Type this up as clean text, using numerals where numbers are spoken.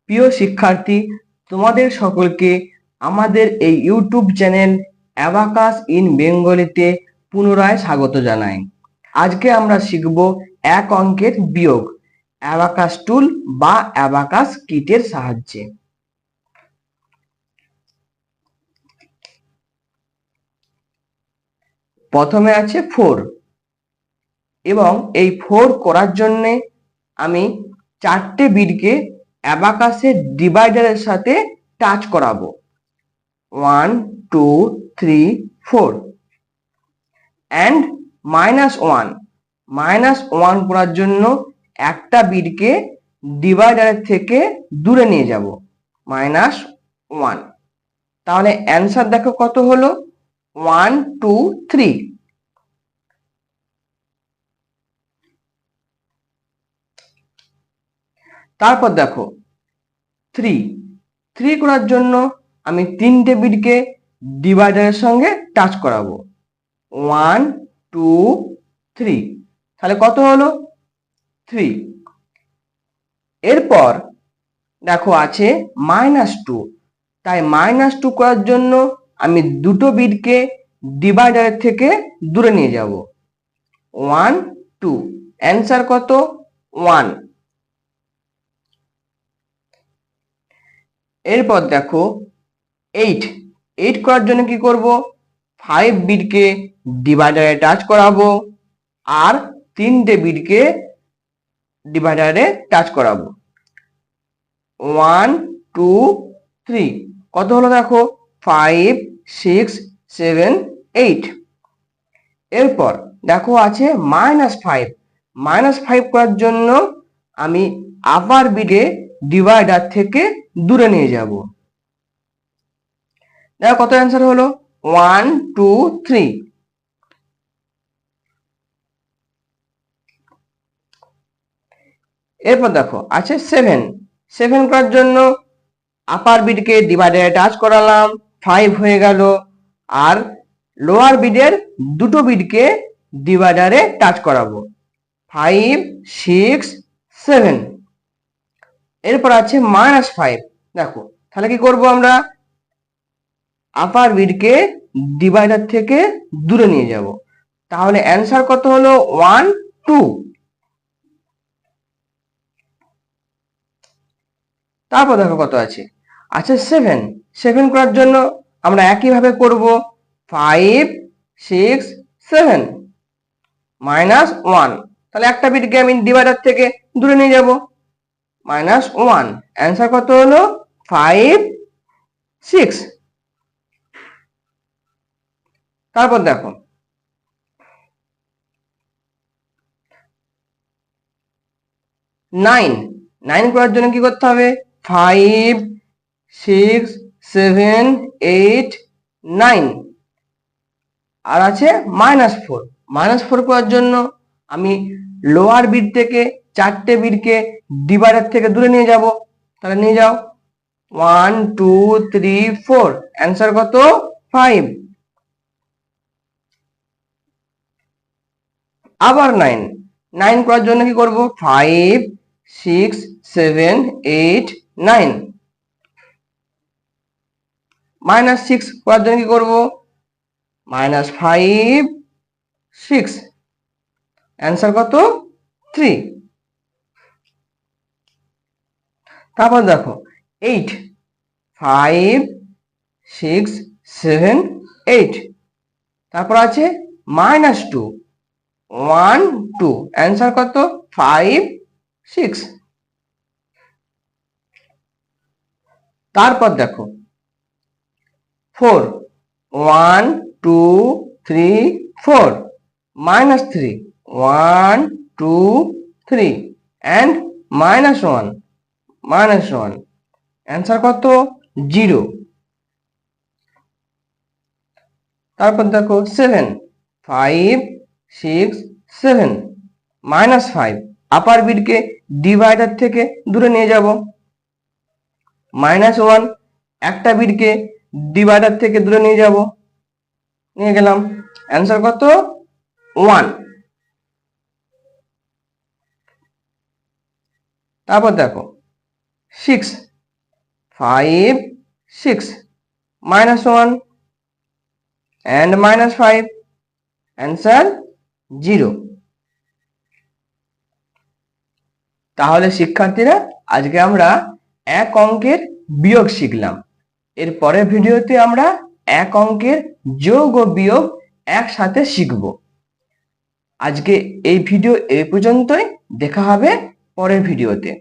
প্রিয় শিক্ষার্থী, তোমাদের সকলকে আমাদের এই ইউটিউব চ্যানেল অ্যাবাকাস ইন বেঙ্গলিতে পুনরায় স্বাগত জানাই। আজকে আমরা শিখব এক অঙ্কের বিয়োগ অ্যাবাকাস টুল বা অ্যাবাকাস কিটের সাহায্যে। প্রথমে আছে 4 এবং এই 4 করার জন্য আমি 4টে বিটকে অ্যাবাকাসের ডিভাইডারের সাথে টাচ করাবো। 1 2 3 4 and -1 করার জন্য একটা বিটকে ডিভাইডারের থেকে দূরে নিয়ে যাব, -1। তাহলে অ্যান্সার দেখো কত হলো, 1 2 3। তারপর দেখো 3 করার জন্য আমি 3টে বিটকে ডিভাইডারের সঙ্গে টাচ করাবো, 1 2 3। তাহলে কত হলো, 3। এরপর দেখো আছে -2, তাই -2 করার জন্য আমি দুটো বিটকে ডিভাইডারের থেকে দূরে নিয়ে যাব, 1 2। অ্যান্সার কত, 1। এরপর দেখো 8 করার জন্য কি করব, 5 বিটকে ডিভাইডারে টাচ করাবো আর 3টে বিটকে ডিভাইডারে টাচ করাবো, 1 2 3। কত হলো দেখো, 5 6 7 8। এরপর দেখো আছে -5 করার জন্য আমি আপার বিটে ডিভাইডার থেকে দূরে নিয়ে যাব। দেখো কত অ্যান্সার হলো, 1 2 3। এরপর দেখো আছে 7 করার জন্য আপার বিটকে ডিভাইডারে টাচ করালাম, 5 হয়ে গেল, আর লোয়ার বিটের দুটো বিটকে ডিভাইডারে টাচ করাবো, 5 6 7। এরপর আছে -5। দেখো তাহলে কি করব, আমরা আপার বিটকে ডিভাইডার থেকে দূরে নিয়ে যাব। তাহলে অ্যান্সার কত হলো, 1 2। তারপর দেখো কত আছে, আচ্ছা 7 করার জন্য আমরা একইভাবে করব, 5 6 7 -1। তাহলে একটা বিটকে আমি ডিভাইডার থেকে দূরে নিয়ে যাব, -1। অ্যান্সার কত হলো, 5 6। তারপর দেখো 9 করার জন্য কি করতে হবে, 5 6 7 8 9। আর আছে -4 করার জন্য আমি লোয়ার বিট থেকে 4টে বিটকে ডিভাইডার থেকে দূরে নিয়ে যাব। তাহলে নিয়ে যাও, 1 2 3 4। অ্যান্সার কত, 5। আবার 9 করার জন্য কি করব, 5 6 7 8 9। -6 করার জন্য কি করব, -5 6। অ্যান্সার কত, 3। তারপর দেখো 8 5 6 7 8। তারপর আছে -2 1 2। অ্যান্সার কত, 5 6। তারপর দেখো 4 1 2 3 4 -3 1 2 3 and -1। অ্যান্সার কত, 0। তারপর দেখো 7 5 6 7 -5। আপার বিটকে ডিভাইডার থেকে দূরে নিয়ে যাব, -1। একটা বিটকে ডিভাইডার থেকে দূরে নিয়ে যাব, নিয়ে গেলাম। অ্যান্সার কত, 1। তারপর দেখো 6 5 6 -1 and -5 answer 0। তাহলে শিক্ষার্থীরা আজকে আমরা এক অঙ্কের বিয়োগ শিখলাম। এর পরের ভিডিওতে আমরা এক অঙ্কের যোগ ও বিয়োগ একসাথে শিখব। আজকে এই ভিডিও এই পর্যন্তই, দেখা হবে পরের ভিডিওতে।